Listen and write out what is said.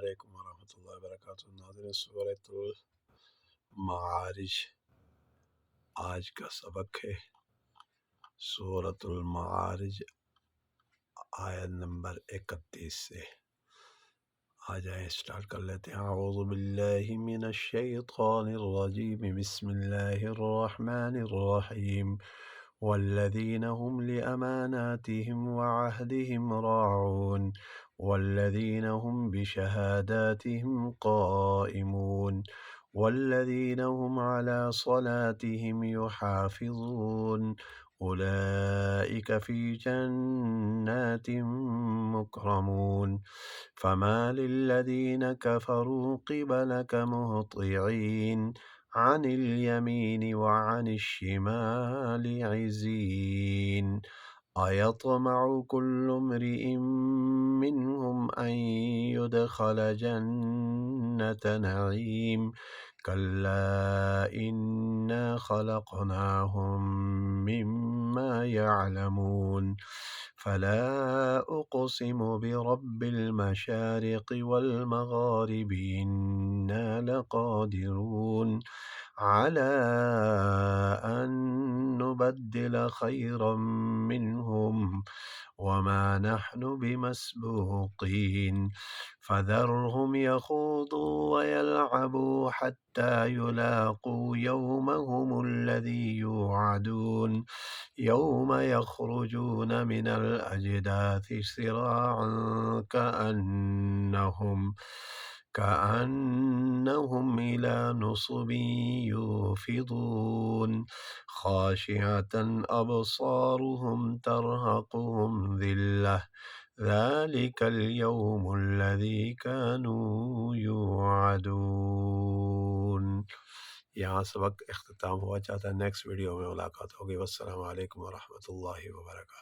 अलैकुम वरहमतुल्लाहि वबरकातुहू। नाज़रीन, सूरतुल मारिज आज का सबक है। सूरतुल मारिज आयत नंबर 31 से। आ जाए स्टार्ट कर लेते हैं। अऊज़ु बिल्लाहि मिनश शैतानिर रजीम, बिस्मिल्लाहिर रहमानिर रहीम। वल्लज़ीना हुम लिअमानातिहिम व अहदिहिम राऊन वल्लज़ीना हुम बिशहादातिहिम क़ाइमून वल्लज़ीना हुम अला स्वलातिहिम युहाफ़िज़ून उलाइका फ़ी जन्नातिन मुकरमून। फमा लिल्लज़ीना कफ़रू क़िबलक मुहतिईन अनिल यमीनि व अनिश शिमालि इज़ीन। अयत्मउ कुल्लु इम्रिइम मिन्हुम अन युदख़ल जन्नत नईम कल्ला इन्ना ख़लक़नाहुम मिम्मा यअलमून। फला उक़सिमु बिरब्बिल मशारिक़ि वल मग़ारिबि इन्ना लक़ादिरून अला अन नुबद्दिल खैरम मिन्हुम वमा नहनु बिमस्बूक़ीन। फ़ज़रहुम यख़ूदू वयलअबू हत्ता युलाक़ू यौमहुमुल्लज़ी युअदून यौम यख़रुजून मिनल अजदाथि सिराअन कअन्नहुम इला नुसुबिन यूफ़िदून। ख़ाशिअतन अबसारुहुम तरहक़ुहुम ज़िल्लह ज़ालिकल यौमुल्लज़ी कानू युअदून। यहाँ सबक इख्तिताम हुआ। चाहता है नेक्स्ट वीडियो में मुलाकात होगी। वस्सलामु अलैकुम वरहमतुल्लाहि वबरकातुहू।